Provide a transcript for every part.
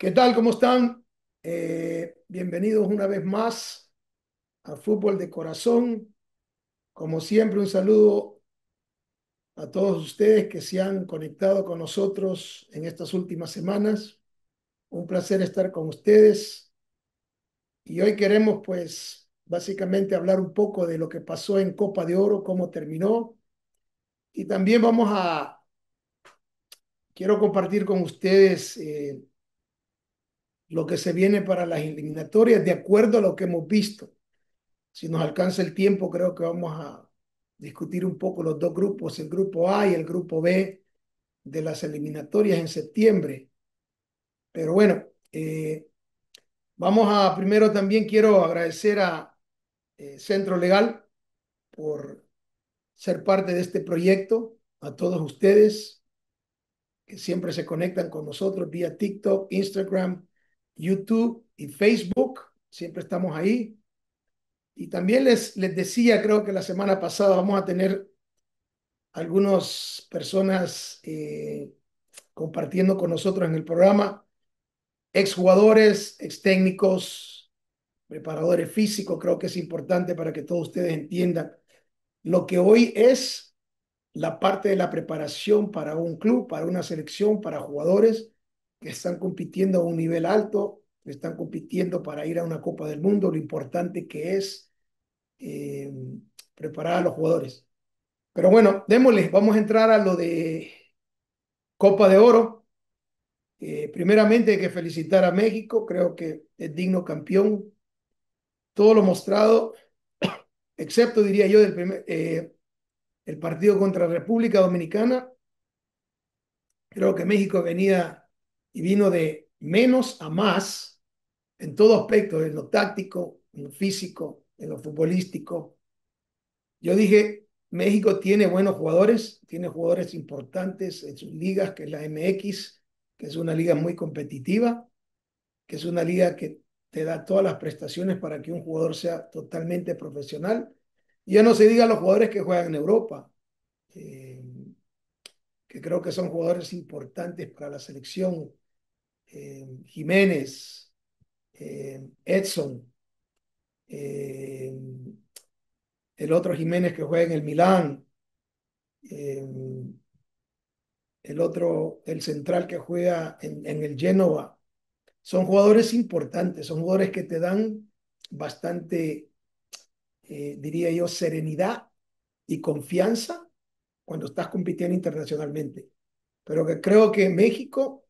¿Qué tal? ¿Cómo están? Bienvenidos una vez más a Fútbol de Corazón. Como siempre, un saludo a todos ustedes que se han conectado con nosotros en estas últimas semanas. Un placer estar con ustedes. Y hoy queremos, pues, básicamente hablar un poco de lo que pasó en Copa de Oro, cómo terminó. Y también quiero compartir con ustedes lo que se viene para las eliminatorias de acuerdo a lo que hemos visto. Si nos alcanza el tiempo, creo que vamos a discutir un poco los dos grupos, el grupo A y el grupo B de las eliminatorias en septiembre. Pero bueno, primero también quiero agradecer a Centro Legal por ser parte de este proyecto, a todos ustedes que siempre se conectan con nosotros vía TikTok, Instagram, YouTube y Facebook. Siempre estamos ahí. Y también les decía, creo que la semana pasada vamos a tener algunas personas compartiendo con nosotros en el programa, exjugadores, ex técnicos, preparadores físicos. Creo que es importante para que todos ustedes entiendan lo que hoy es la parte de la preparación para un club, para una selección, para jugadores que están compitiendo a un nivel alto, que están compitiendo para ir a una Copa del Mundo, lo importante que es eh, preparar a los jugadores. Pero bueno, démosle, vamos a entrar a lo de Copa de Oro. Primeramente hay que felicitar a México, creo que es digno campeón. Todo lo mostrado, excepto diría yo el partido contra República Dominicana. Creo que México venía y vino de menos a más en todo aspecto, en lo táctico, en lo físico, en lo futbolístico. Yo dije, México tiene jugadores importantes en sus ligas, que es la MX, que es una liga muy competitiva, que es una liga que te da todas las prestaciones para que un jugador sea totalmente profesional. Y ya no se diga los jugadores que juegan en Europa, eh, que creo que son jugadores importantes para la selección. Jiménez, Edson, eh, el otro Jiménez que juega en el Milán, eh, el otro, el central que juega en el Génova. Son jugadores importantes, son jugadores que te dan bastante, diría yo, serenidad y confianza cuando estás compitiendo internacionalmente. Pero que creo que México,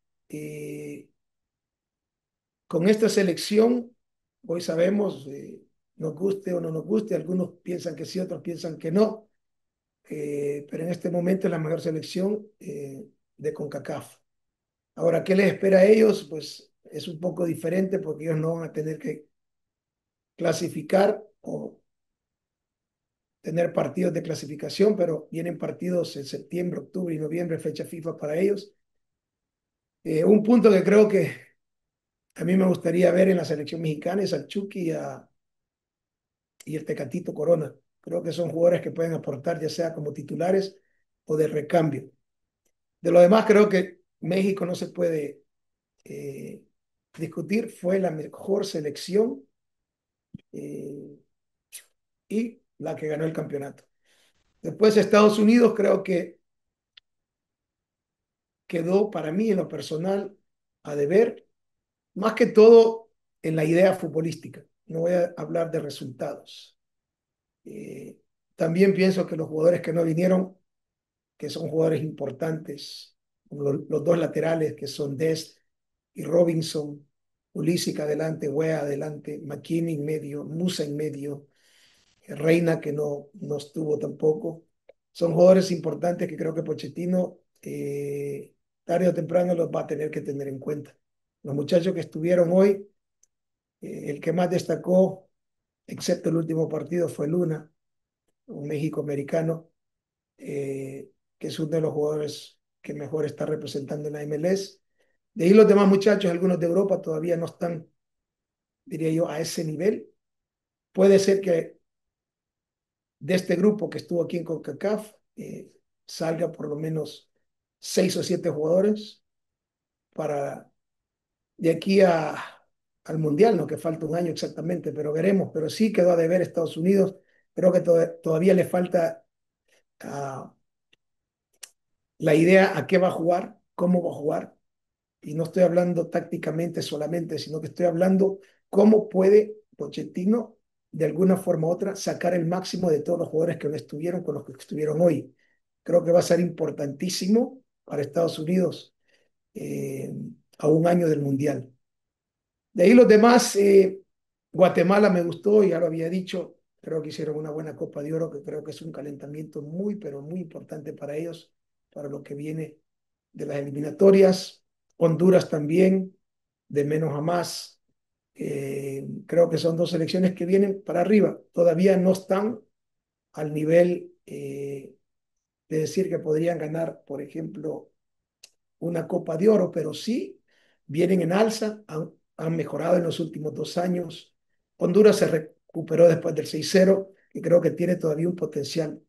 con esta selección, hoy sabemos, nos guste o no nos guste, algunos piensan que sí, otros piensan que no, pero en este momento es la mejor selección de CONCACAF. Ahora, ¿qué les espera a ellos? Pues es un poco diferente porque ellos no van a tener que clasificar o tener partidos de clasificación, pero vienen partidos en septiembre, octubre y noviembre, fecha FIFA para ellos. Un punto que creo que a mí me gustaría ver en la selección mexicana es al Chucky y el Tecatito Corona. Creo que son jugadores que pueden aportar ya sea como titulares o de recambio. De lo demás, creo que México no se puede eh, discutir. Fue la mejor selección eh, y la que ganó el campeonato. Después Estados Unidos creo que quedó para mí en lo personal a deber, más que todo en la idea futbolística. No voy a hablar de resultados. Eh, También pienso que los jugadores que no vinieron, que son jugadores importantes, como los dos laterales que son Dest y Robinson, Pulisic adelante, Wea adelante, McKinney en medio, Musa en medio, Reina que no estuvo tampoco. Son jugadores importantes que creo que Pochettino tarde o temprano los va a tener que tener en cuenta. Los muchachos que estuvieron hoy, el que más destacó, excepto el último partido, fue Luna, un México-americano, que es uno de los jugadores que mejor está representando en la MLS. De ahí los demás muchachos, algunos de Europa, todavía no están, diría yo, a ese nivel. Puede ser que de este grupo que estuvo aquí en CONCACAF salga por lo menos 6 o 7 jugadores para de aquí al Mundial, no que falta un año exactamente, pero veremos. Pero sí quedó a deber Estados Unidos. Creo que todavía le falta ah, la idea a qué va a jugar, cómo va a jugar. Y no estoy hablando tácticamente solamente, sino que estoy hablando cómo puede Pochettino, de alguna forma u otra, sacar el máximo de todos los jugadores que no estuvieron con los que estuvieron hoy. Creo que va a ser importantísimo para Estados Unidos eh, a un año del Mundial. De ahí los demás, Guatemala me gustó, ya lo había dicho, creo que hicieron una buena Copa de Oro, que creo que es un calentamiento muy, pero muy importante para ellos, para lo que viene de las eliminatorias. Honduras también, de menos a más. Creo que son dos selecciones que vienen para arriba. Todavía no están al nivel de decir que podrían ganar, por ejemplo, una Copa de Oro, pero sí vienen en alza, han mejorado en los últimos 2 años. Honduras se recuperó después del 6-0, que creo que tiene todavía un potencial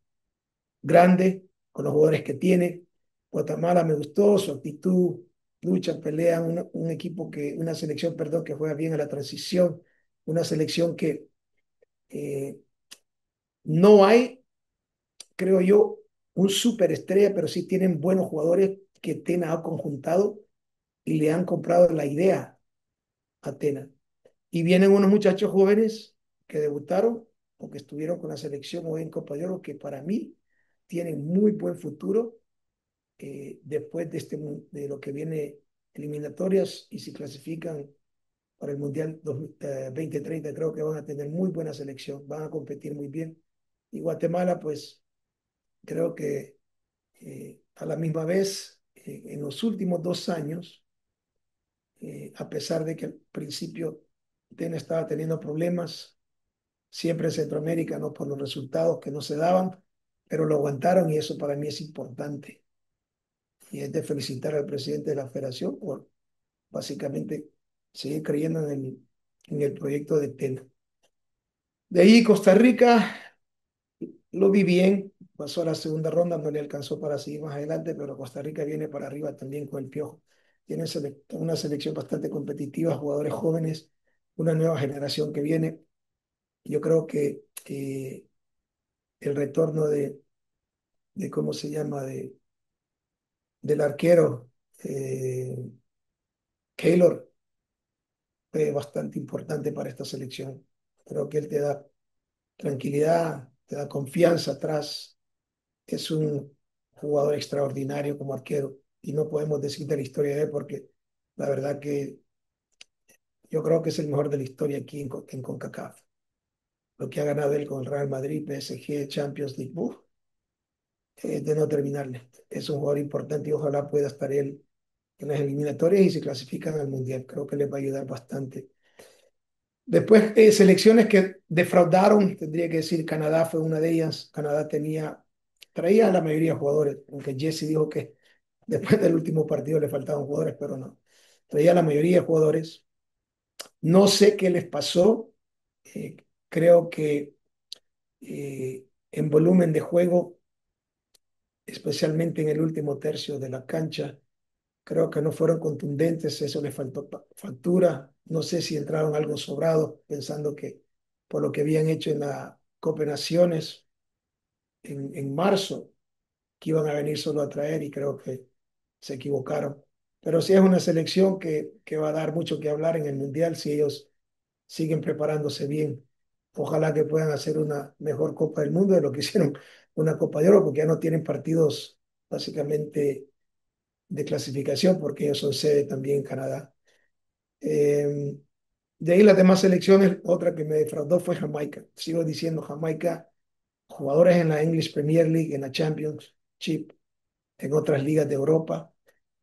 grande con los jugadores que tiene. Guatemala me gustó, su actitud, lucha, pelea, un equipo una selección, perdón, que juega bien a la transición, una selección que eh, no hay, creo yo, un superestrella, pero sí tienen buenos jugadores que Tena ha conjuntado y le han comprado la idea a Tena. Y vienen unos muchachos jóvenes que debutaron o que estuvieron con la selección o en Copa de Oro que para mí tienen muy buen futuro después de lo que viene eliminatorias y si clasifican para el Mundial 2030 creo que van a tener muy buena selección, van a competir muy bien. Y Guatemala pues creo que a la misma vez en los últimos 2 años a pesar de que al principio Tena estaba teniendo problemas, siempre en Centroamérica, no por los resultados que no se daban, pero lo aguantaron y eso para mí es importante. Y es de felicitar al presidente de la federación por básicamente seguir creyendo en el proyecto de Tena. De ahí Costa Rica lo vi bien, pasó a la segunda ronda, no le alcanzó para seguir más adelante, pero Costa Rica viene para arriba también con el Piojo. Tiene una selección bastante competitiva, jugadores jóvenes, una nueva generación que viene. Yo creo que el retorno de ¿cómo se llama?, del arquero Keylor es bastante importante para esta selección. Creo que él te da tranquilidad, te da confianza atrás. Es un jugador extraordinario como arquero y no podemos decir de la historia de él porque la verdad que yo creo que es el mejor de la historia aquí en CONCACAF. Lo que ha ganado él con el Real Madrid, PSG, Champions League, uf, de no terminarle. Es un jugador importante y ojalá pueda estar él en las eliminatorias y se clasifican al Mundial. Creo que les va a ayudar bastante. Después, selecciones que defraudaron, tendría que decir Canadá fue una de ellas. Canadá traía a la mayoría de jugadores, aunque Jesse dijo que después del último partido le faltaban jugadores, pero no. Traía a la mayoría de jugadores. No sé qué les pasó. Eh, Creo que en volumen de juego, especialmente en el último tercio de la cancha, creo que no fueron contundentes, eso les faltó factura. No sé si entraron algo sobrados, pensando que por lo que habían hecho en la Copa Naciones en marzo, que iban a venir solo a traer y creo que se equivocaron. Pero sí es una selección que va a dar mucho que hablar en el Mundial si ellos siguen preparándose bien. Ojalá que puedan hacer una mejor Copa del Mundo de lo que hicieron una Copa de Oro, porque ya no tienen partidos básicamente de clasificación, porque ellos son sede también en Canadá. Eh, de ahí las demás selecciones, otra que me defraudó fue Jamaica. Sigo diciendo Jamaica, jugadores en la English Premier League, en la Championship, en otras ligas de Europa.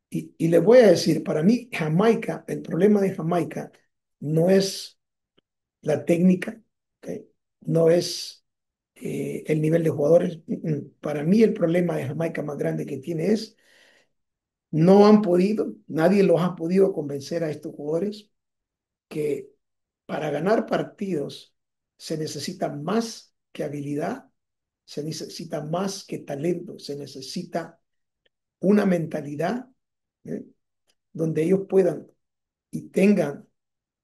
Y les voy a decir, para mí Jamaica, el problema de Jamaica no es la técnica, ¿okay? No es el nivel de jugadores. Para mí el problema de Jamaica más grande que tiene es no han podido, nadie los ha podido convencer a estos jugadores que para ganar partidos se necesita más que habilidad, se necesita más que talento, se necesita una mentalidad, ¿eh?, donde ellos puedan y tengan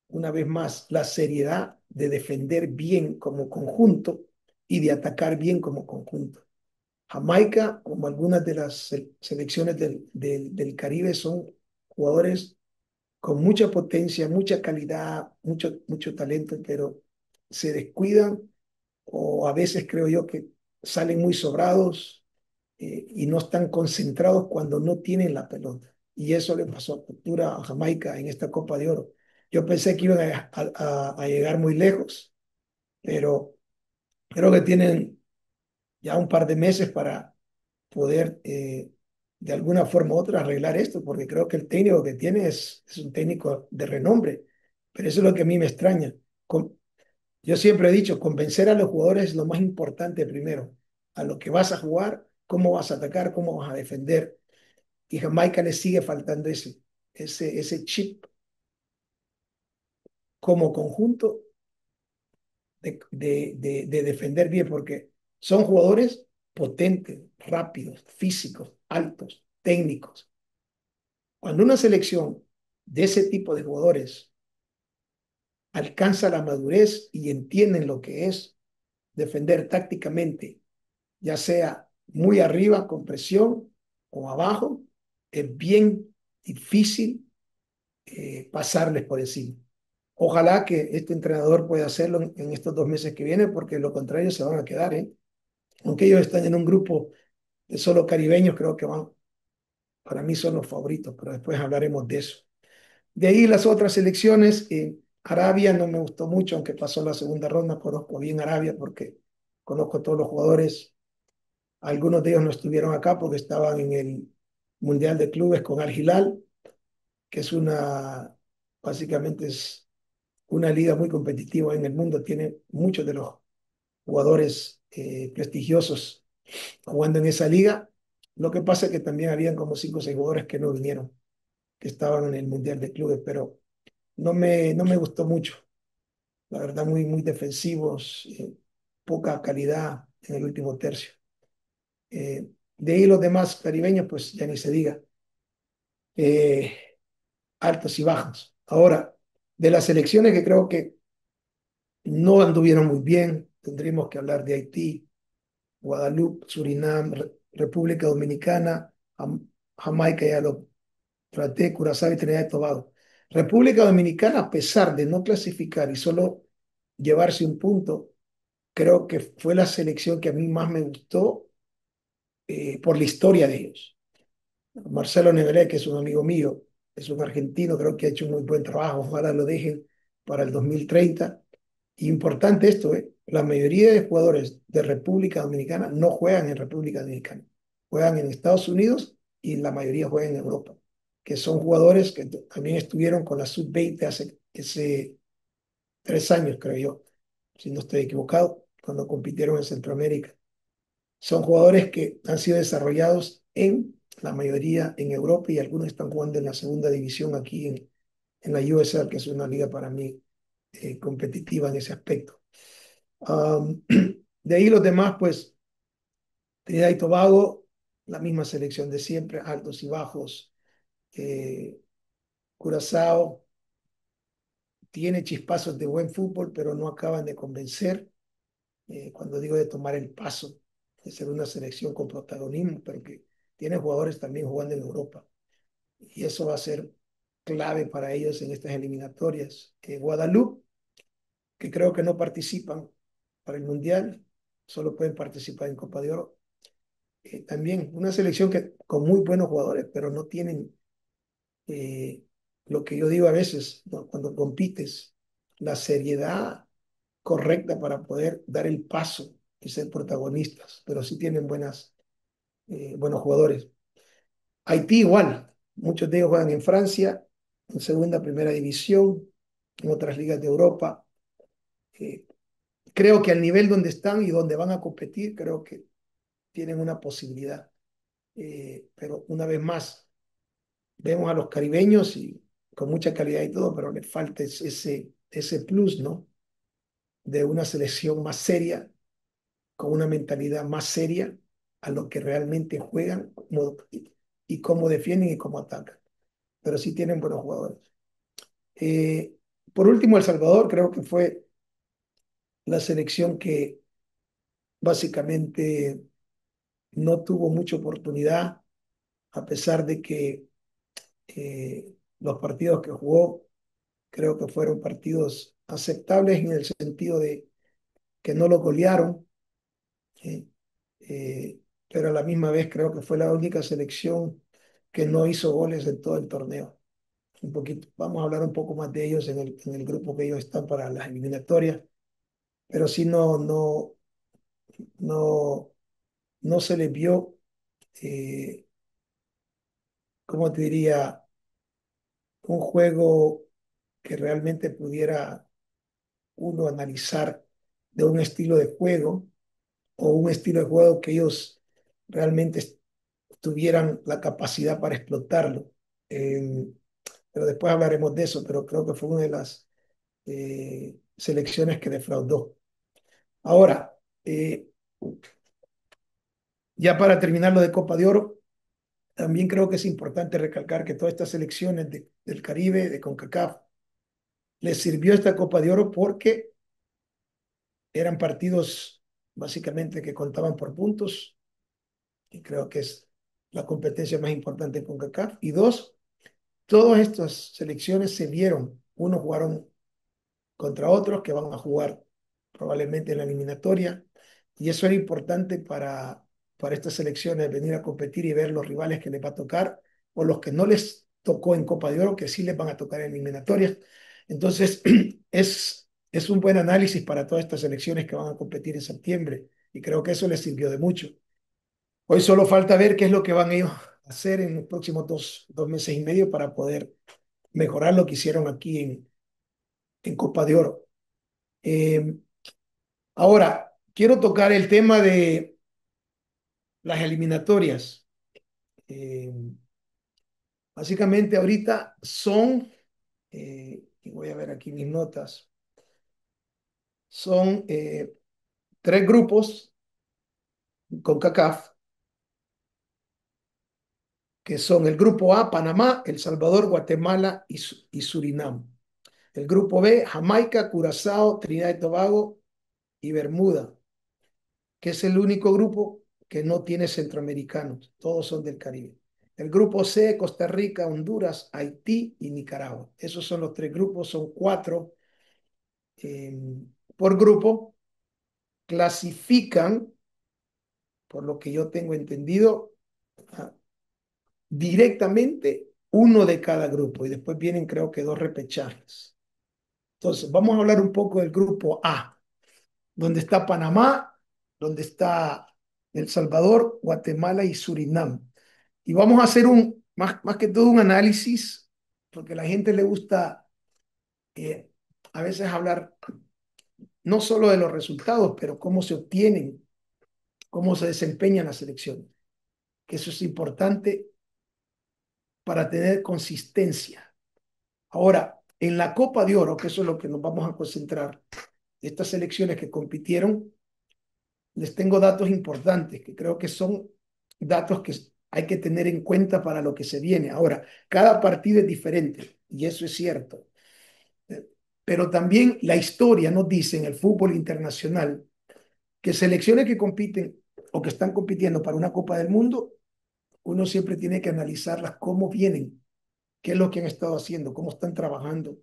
una vez más la seriedad de defender bien como conjunto y de atacar bien como conjunto. Jamaica, como algunas de las selecciones del Caribe, son jugadores con mucha potencia, mucha calidad, mucho talento, pero se descuidan o a veces creo yo que salen muy sobrados y no están concentrados cuando no tienen la pelota. Y eso le pasó a Cultura a Jamaica en esta Copa de Oro. Yo pensé que iban a llegar muy lejos, pero creo que tienen ya un par de meses para poder de alguna forma u otra arreglar esto, porque creo que el técnico que tiene es un técnico de renombre. Pero eso es lo que a mí me extraña. Yo siempre he dicho, convencer a los jugadores es lo más importante primero. A lo que vas a jugar, cómo vas a atacar, cómo vas a defender. Y Jamaica le sigue faltando ese chip como conjunto de defender bien, porque son jugadores potentes, rápidos, físicos, altos, técnicos. Cuando una selección de ese tipo de jugadores alcanza la madurez y entienden lo que es defender tácticamente, ya sea muy arriba con presión o abajo, es bien difícil pasarles por encima. Ojalá que este entrenador pueda hacerlo en estos 2 meses que vienen, porque lo contrario se van a quedar, ¿eh? Aunque ellos están en un grupo de solo caribeños, creo que van, para mí son los favoritos, pero después hablaremos de eso. De ahí las otras selecciones, Arabia no me gustó mucho, aunque pasó la segunda ronda, conozco bien Arabia porque conozco a todos los jugadores. Algunos de ellos no estuvieron acá porque estaban en el Mundial de Clubes con Al Hilal, que es básicamente es una liga muy competitiva en el mundo, tiene muchos de los jugadores prestigiosos jugando en esa liga. Lo que pasa es que también habían como 5 o 6 jugadores que no vinieron, que estaban en el Mundial de Clubes, pero no me gustó mucho. La verdad, muy defensivos, poca calidad en el último tercio. De ahí los demás caribeños, pues ya ni se diga, eh, altos y bajos. Ahora, de las selecciones que creo que no anduvieron muy bien, tendríamos que hablar de Haití, Guadalupe, Surinam, República Dominicana, Jamaica, ya lo traté, Curazao y Trinidad y Tobago. República Dominicana, a pesar de no clasificar y solo llevarse un punto, creo que fue la selección que a mí más me gustó por la historia de ellos. Marcelo Nevelé, que es un amigo mío, es un argentino, creo que ha hecho un muy buen trabajo, ojalá lo dejen para el 2030. Importante esto, la mayoría de jugadores de República Dominicana no juegan en República Dominicana, juegan en Estados Unidos y la mayoría juegan en Europa, que son jugadores que también estuvieron con la sub-20 hace 3 años, creo yo, si no estoy equivocado, cuando compitieron en Centroamérica. Son jugadores que han sido desarrollados la mayoría en Europa y algunos están jugando en la segunda división aquí en la USL, que es una liga para mí competitiva en ese aspecto. De ahí los demás, pues, Trinidad y Tobago, la misma selección de siempre, altos y bajos. Eh, Curazao tiene chispazos de buen fútbol, pero no acaban de convencer. Cuando digo de tomar el paso, de ser una selección con protagonismo, pero que tiene jugadores también jugando en Europa. Y eso va a ser clave para ellos en estas eliminatorias. Guadalupe, que creo que no participan para el Mundial, solo pueden participar en Copa de Oro. También una selección que con muy buenos jugadores, pero no tienen eh, lo que yo digo a veces, ¿no? Cuando compites, la seriedad correcta para poder dar el paso y ser protagonistas, pero sí tienen buenos jugadores. Haití igual, muchos de ellos juegan en Francia, en segunda, primera división, en otras ligas de Europa. Eh, Creo que al nivel donde están y donde van a competir, creo que tienen una posibilidad. Pero una vez más, vemos a los caribeños y con mucha calidad y todo, pero les falta ese plus, ¿no? De una selección más seria, con una mentalidad más seria a lo que realmente juegan y cómo defienden y cómo atacan. Pero sí tienen buenos jugadores. Eh, por último, El Salvador creo que fue la selección que básicamente no tuvo mucha oportunidad, a pesar de que los partidos que jugó creo que fueron partidos aceptables en el sentido de que no lo golearon, eh, eh, pero a la misma vez creo que fue la única selección que no hizo goles en todo el torneo. Un poquito, vamos a hablar un poco más de ellos en el grupo que ellos están para las eliminatorias, pero sí no, no se les vio, eh, ¿cómo te diría? Un juego que realmente pudiera uno analizar de un estilo de juego o un estilo de juego que ellos realmente tuvieran la capacidad para explotarlo. Eh, pero después hablaremos de eso, pero creo que fue una de las selecciones que defraudó. Ahora, ya para terminar lo de Copa de Oro, también creo que es importante recalcar que todas estas selecciones del Caribe, de CONCACAF, les sirvió esta Copa de Oro porque eran partidos básicamente que contaban por puntos, y creo que es la competencia más importante en CONCACAF. Y dos, todas estas selecciones se vieron, unos jugaron contra otros que van a jugar probablemente en la eliminatoria, y eso era importante para estas selecciones, venir a competir y ver los rivales que les va a tocar, o los que no les tocó en Copa de Oro, que sí les van a tocar en eliminatorias. Entonces, es un buen análisis para todas estas selecciones que van a competir en septiembre, y creo que eso les sirvió de mucho. Hoy solo falta ver qué es lo que van ellos a hacer en los próximos dos meses y medio para poder mejorar lo que hicieron aquí en Copa de Oro. Eh, Ahora, quiero tocar el tema de las eliminatorias. Eh, Básicamente ahorita son, y voy a ver aquí mis notas, son tres grupos con CACAF, que son el grupo A, Panamá, El Salvador, Guatemala y Surinam. El grupo B, Jamaica, Curazao, Trinidad y Tobago y Bermuda, que es el único grupo que no tiene centroamericanos, todos son del Caribe. El grupo C, Costa Rica, Honduras, Haití y Nicaragua. Esos son los tres grupos, son cuatro eh, por grupo. Clasifican, por lo que yo tengo entendido, directamente uno de cada grupo y después vienen creo que dos repechajes. Entonces, vamos a hablar un poco del grupo A, donde está Panamá, donde está El Salvador, Guatemala y Surinam. Y vamos a hacer más que todo un análisis, porque a la gente le gusta a veces hablar no solo de los resultados, pero cómo se obtienen, cómo se desempeñan las elecciones, que eso es importante para tener consistencia. Ahora, en la Copa de Oro, que eso es lo que nos vamos a concentrar, estas selecciones que compitieron, les tengo datos importantes, que creo que son datos que hay que tener en cuenta para lo que se viene. Ahora, cada partido es diferente, y eso es cierto. Pero también la historia nos dice en el fútbol internacional que selecciones que compiten o que están compitiendo para una Copa del Mundo, uno siempre tiene que analizarlas cómo vienen, qué es lo que han estado haciendo, cómo están trabajando,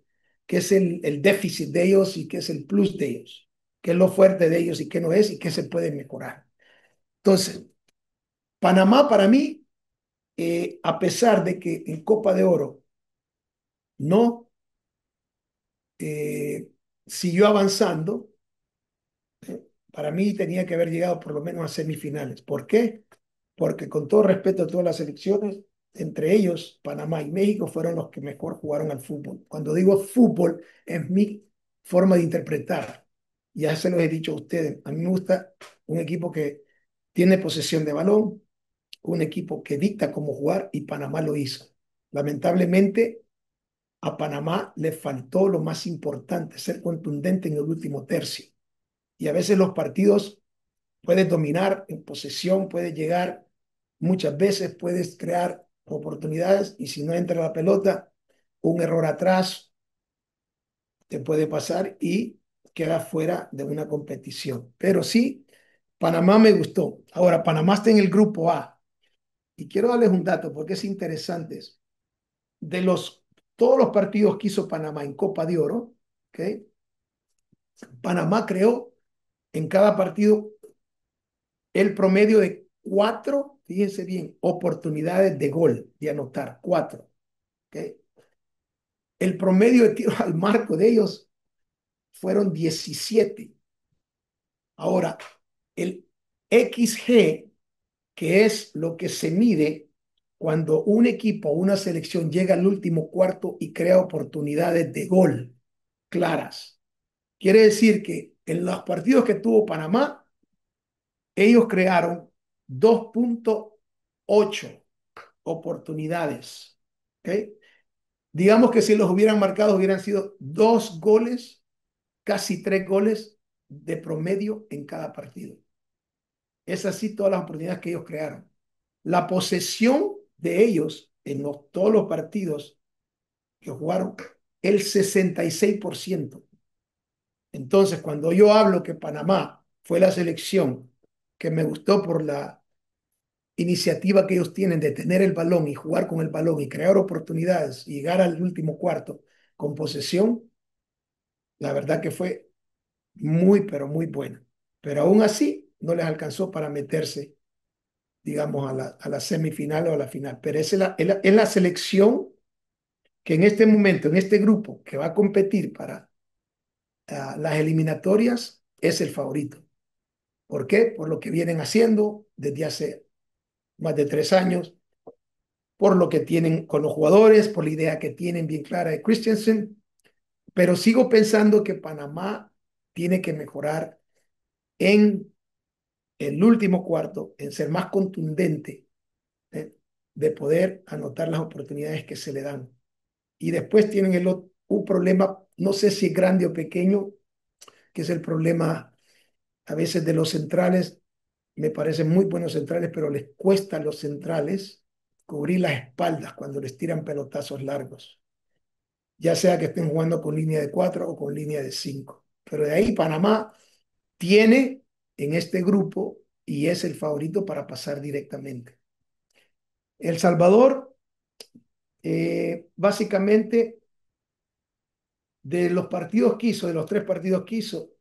qué es el déficit de ellos y qué es el plus de ellos, qué es lo fuerte de ellos y qué no es y qué se puede mejorar. Entonces, Panamá para mí, a pesar de que en Copa de Oro no eh, siguió avanzando, para mí tenía que haber llegado por lo menos a semifinales. ¿Por qué? Porque con todo respeto a todas las selecciones, entre ellos Panamá y México fueron los que mejor jugaron al fútbol. Cuando digo fútbol, es mi forma de interpretar. Ya se los he dicho a ustedes. A mí me gusta un equipo que tiene posesión de balón, un equipo que dicta cómo jugar y Panamá lo hizo. Lamentablemente, a Panamá le faltó lo más importante, ser contundente en el último tercio. Y a veces los partidos puedes dominar en posesión, puedes llegar muchas veces, puedes crear oportunidades y si no entra la pelota, un error atrás. te puede pasar y quedas fuera de una competición. Pero sí, Panamá me gustó. Ahora, Panamá está en el grupo A. Y quiero darles un dato porque es interesante. De todos los partidos que hizo Panamá en Copa de Oro, ¿ok? Panamá creó en cada partido el promedio de cuatro, fíjense bien, oportunidades de gol, de anotar, cuatro. ¿Ok? El promedio de tiros al marco de ellos fueron 17. Ahora, el XG, que es lo que se mide cuando un equipo o una selección llega al último cuarto y crea oportunidades de gol claras. Quiere decir que en los partidos que tuvo Panamá, ellos crearon 2.8 oportunidades. ¿Okay? Digamos que si los hubieran marcado, hubieran sido 2 goles, casi 3 goles de promedio en cada partido. Es así todas las oportunidades que ellos crearon. La posesión de ellos en todos los partidos que jugaron, el 66%. Entonces, cuando yo hablo que Panamá fue la selección que me gustó por la iniciativa que ellos tienen de tener el balón y jugar con el balón y crear oportunidades y llegar al último cuarto con posesión, la verdad que fue muy, pero muy buena. Pero aún así no les alcanzó para meterse, digamos, a la semifinal o a la final. Pero es la selección que en este momento, en este grupo que va a competir para las eliminatorias, es el favorito. ¿Por qué? Por lo que vienen haciendo desde hace más de 3 años, por lo que tienen con los jugadores, por la idea que tienen bien clara de Christensen, pero sigo pensando que Panamá tiene que mejorar en el último cuarto, en ser más contundente, ¿eh? De poder anotar las oportunidades que se le dan. Y después tienen un problema, no sé si es grande o pequeño, que es el problema a veces de los centrales. Me parecen muy buenos centrales, pero les cuesta a los centrales cubrir las espaldas cuando les tiran pelotazos largos, ya sea que estén jugando con línea de 4 o con línea de 5. Pero de ahí Panamá tiene en este grupo y es el favorito para pasar directamente. El Salvador, básicamente, de los partidos que hizo, de los 3 partidos que hizo,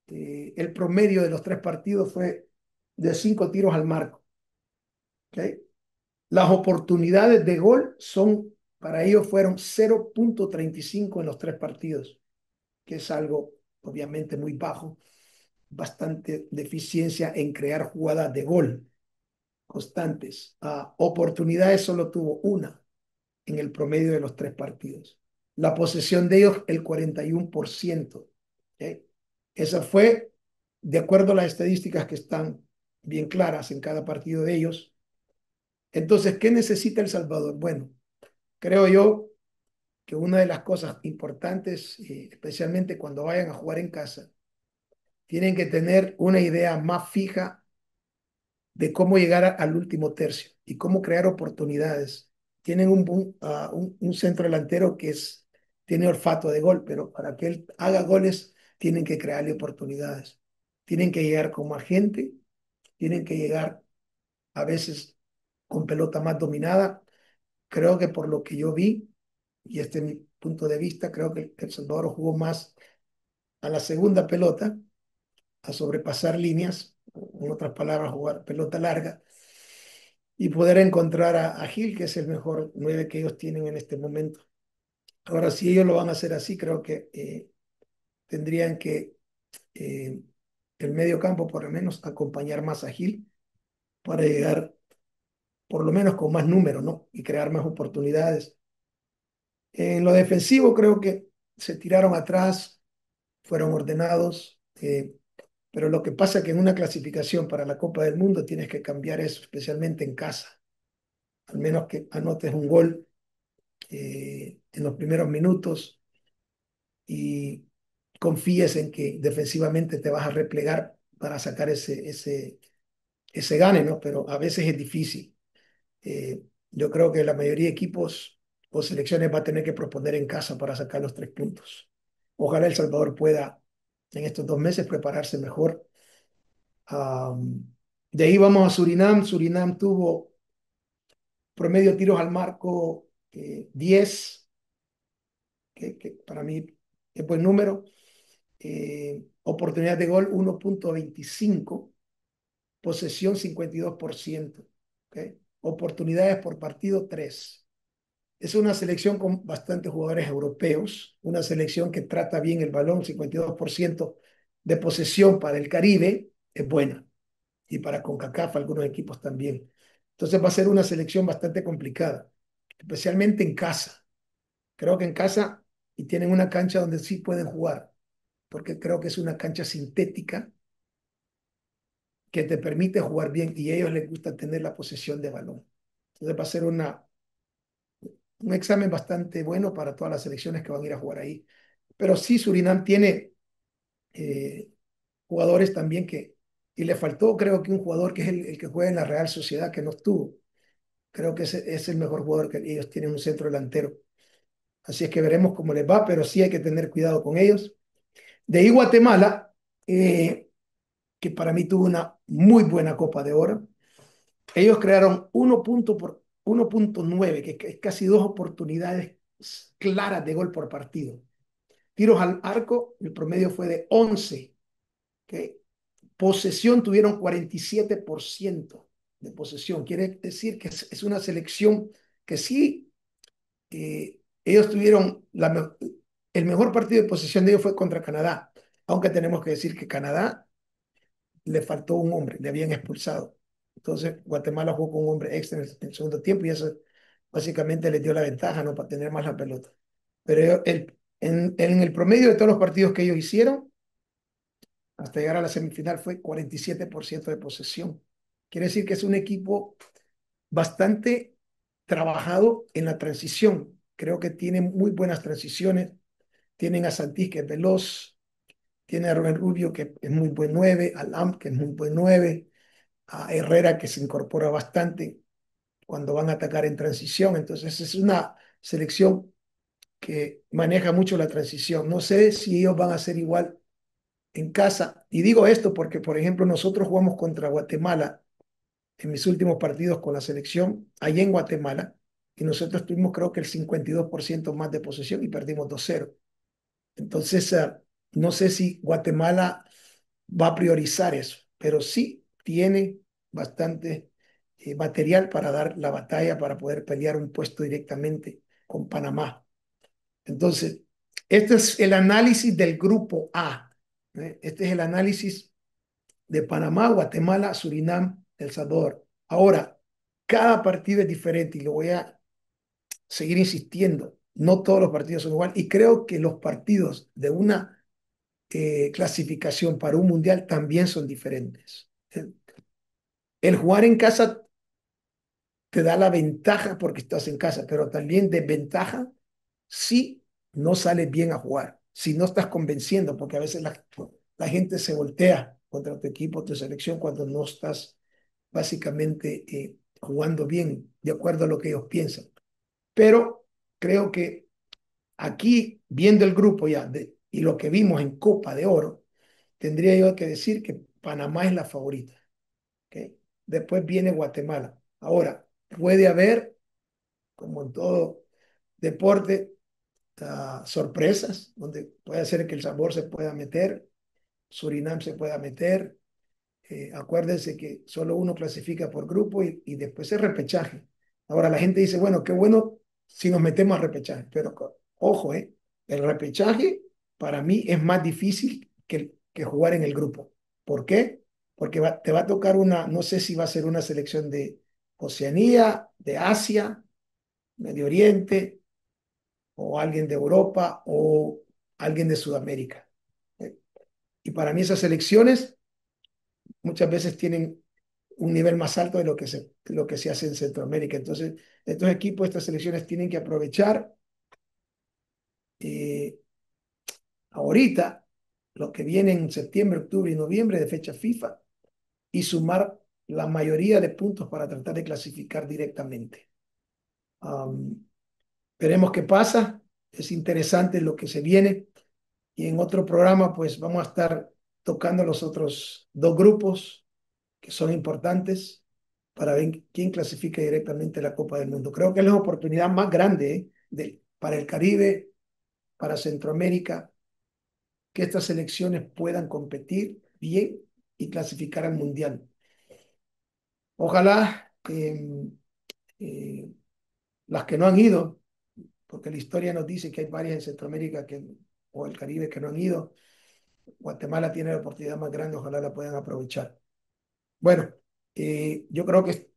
el promedio de los 3 partidos fue de 5 tiros al marco. ¿Okay? Las oportunidades de gol para ellos fueron 0.35 en los 3 partidos, que es algo obviamente muy bajo, bastante deficiencia en crear jugadas de gol constantes. Oportunidades solo tuvo una en el promedio de los 3 partidos. La posesión de ellos, el 41%. ¿Okay? Esa fue, de acuerdo a las estadísticas que están bien claras en cada partido de ellos. Entonces, ¿qué necesita El Salvador? Bueno, creo yo que una de las cosas importantes, especialmente cuando vayan a jugar en casa, tienen que tener una idea más fija de cómo llegar al último tercio y cómo crear oportunidades. Tienen un centro delantero tiene olfato de gol, pero para que él haga goles, tienen que crearle oportunidades. Tienen que llegar con más gente, tienen que llegar a veces con pelota más dominada. Creo que por lo que yo vi, y este es mi punto de vista, creo que El Salvador jugó más a la segunda pelota, a sobrepasar líneas, en otras palabras, jugar pelota larga y poder encontrar a Gil, que es el mejor 9 que ellos tienen en este momento. Ahora, si ellos lo van a hacer así, creo que tendrían que eh, el medio campo, por lo menos, acompañar más a Gil para llegar, por lo menos, con más números, ¿no? Y crear más oportunidades. En lo defensivo, creo que se tiraron atrás, fueron ordenados, pero lo que pasa es que en una clasificación para la Copa del Mundo tienes que cambiar eso, especialmente en casa. Al menos que anotes un gol en los primeros minutos y confíes en que defensivamente te vas a replegar para sacar ese gane, ¿no? Pero a veces es difícil. Yo creo que la mayoría de equipos o selecciones va a tener que proponer en casa para sacar los 3 puntos. Ojalá El Salvador pueda en estos 2 meses prepararse mejor. Am, de ahí vamos a Surinam. Surinam tuvo promedio de tiros al marco 10, que para mí es buen número. Oportunidad de gol 1.25, posesión 52%. ¿Ok? Oportunidades por partido 3. Es una selección con bastantes jugadores europeos, una selección que trata bien el balón, 52% de posesión para el Caribe es buena y para CONCACAF algunos equipos también. Entonces va a ser una selección bastante complicada, especialmente en casa. Creo que en casa y tienen una cancha donde sí pueden jugar, porque creo que es una cancha sintética que te permite jugar bien y a ellos les gusta tener la posesión de balón. Entonces va a ser un examen bastante bueno para todas las selecciones que van a ir a jugar ahí. Pero sí, Surinam tiene eh, jugadores también y le faltó creo que un jugador que es el que juega en la Real Sociedad que no estuvo. Creo que ese es el mejor jugador que ellos tienen, un centro delantero. Así es que veremos cómo les va, pero sí hay que tener cuidado con ellos. De ahí Guatemala, que para mí tuvo una muy buena Copa de Oro. Ellos crearon 1.9, que es casi 2 oportunidades claras de gol por partido. Tiros al arco, el promedio fue de 11. ¿Ok? Posesión tuvieron 47% de posesión. Quiere decir que es una selección que sí, ellos tuvieron el mejor partido de posesión de ellos fue contra Canadá, aunque tenemos que decir que Canadá le faltó un hombre, le habían expulsado. Entonces Guatemala jugó con un hombre extra en el segundo tiempo y eso básicamente les dio la ventaja, ¿no? Para tener más la pelota. Pero en el promedio de todos los partidos que ellos hicieron, hasta llegar a la semifinal fue 47% de posesión. Quiere decir que es un equipo bastante trabajado en la transición. Creo que tiene muy buenas transiciones. Tienen a Santís, que es veloz. Tiene a Rubén Rubio, que es muy buen 9. A Lam, que es muy buen 9. A Herrera, que se incorpora bastante cuando van a atacar en transición. Entonces es una selección que maneja mucho la transición. No sé si ellos van a ser igual en casa. Y digo esto porque, por ejemplo, nosotros jugamos contra Guatemala en mis últimos partidos con la selección, allá en Guatemala, y nosotros tuvimos creo que el 52% más de posesión y perdimos 2-0. Entonces, no sé si Guatemala va a priorizar eso, pero sí tiene bastante material para dar la batalla, para poder pelear un puesto directamente con Panamá. Entonces, este es el análisis del grupo A. Este es el análisis de Panamá, Guatemala, Surinam, El Salvador. Ahora, cada partido es diferente y lo voy a seguir insistiendo. No todos los partidos son igual y creo que los partidos de una clasificación para un mundial también son diferentes. El jugar en casa te da la ventaja porque estás en casa, pero también desventaja si no sales bien a jugar, si no estás convenciendo, porque a veces la gente se voltea contra tu equipo, tu selección, cuando no estás básicamente jugando bien, de acuerdo a lo que ellos piensan. Pero creo que aquí, viendo el grupo ya y lo que vimos en Copa de Oro, tendría yo que decir que Panamá es la favorita. ¿Ok? Después viene Guatemala. Ahora, puede haber, como en todo deporte, sorpresas, donde puede ser que El Salvador se pueda meter, Surinam se pueda meter. Acuérdense que solo uno clasifica por grupo y después es repechaje. Ahora la gente dice, bueno, qué bueno si nos metemos a repechaje, pero ojo, el repechaje para mí es más difícil que jugar en el grupo. ¿Por qué? Porque te va a tocar no sé si va a ser una selección de Oceanía, de Asia, Medio Oriente, o alguien de Europa, o alguien de Sudamérica. ¿Eh? Y para mí esas selecciones muchas veces tienen un nivel más alto de lo que se hace en Centroamérica. Entonces, estos equipos, estas selecciones tienen que aprovechar eh, ahorita lo que viene en septiembre, octubre y noviembre de fecha FIFA y sumar la mayoría de puntos para tratar de clasificar directamente. Um, Veremos qué pasa. Es interesante lo que se viene. y en otro programa pues vamos a estar tocando los otros dos grupos que son importantes para ver quién clasifica directamente a la Copa del Mundo. Creo que es la oportunidad más grande para el Caribe, para Centroamérica, que estas selecciones puedan competir bien y clasificar al Mundial. Ojalá eh, las que no han ido, porque la historia nos dice que hay varias en Centroamérica o el Caribe que no han ido. Guatemala tiene la oportunidad más grande, ojalá la puedan aprovechar. Bueno, yo creo que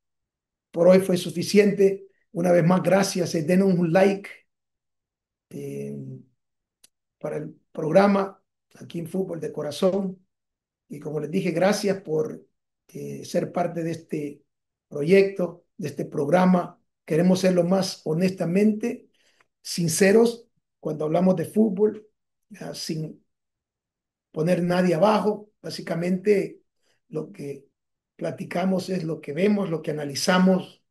por hoy fue suficiente. Una vez más, gracias. Denos un like eh, para el programa aquí en Fútbol de Corazón. Y como les dije, gracias por ser parte de este proyecto, de este programa. Queremos ser lo más honestamente sinceros cuando hablamos de fútbol, ya, sin poner nadie abajo. Básicamente, lo que platicamos es lo que vemos, lo que analizamos.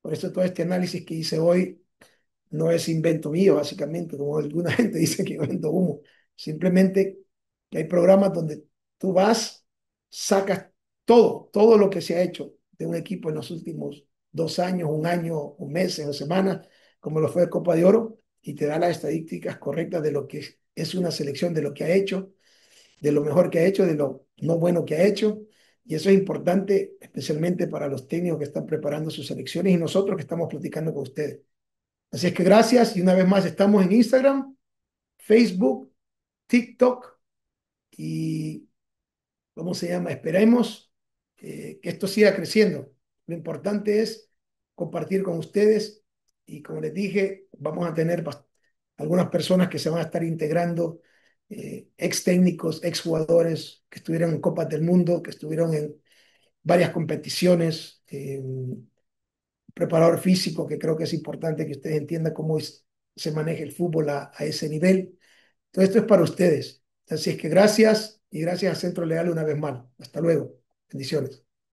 Por eso todo este análisis que hice hoy no es invento mío, básicamente, como alguna gente dice que yo vendo humo. Simplemente que hay programas donde tú vas, sacas todo lo que se ha hecho de un equipo en los últimos 2 años, un año, o meses o semanas, como lo fue Copa de Oro, y te da las estadísticas correctas de lo que es una selección, de lo que ha hecho, de lo mejor que ha hecho, de lo no bueno que ha hecho. Y eso es importante, especialmente para los técnicos que están preparando sus selecciones y nosotros que estamos platicando con ustedes. Así es que gracias y una vez más estamos en Instagram, Facebook, TikTok y, ¿cómo se llama? Esperemos que esto siga creciendo. Lo importante es compartir con ustedes y como les dije, vamos a tener algunas personas que se van a estar integrando, ex técnicos, ex jugadores que estuvieron en Copas del Mundo, que estuvieron en varias competiciones. Preparador físico, que creo que es importante que ustedes entiendan cómo se maneja el fútbol a ese nivel. Todo esto es para ustedes. Así es que gracias y gracias a Centro Legal una vez más. Hasta luego. Bendiciones.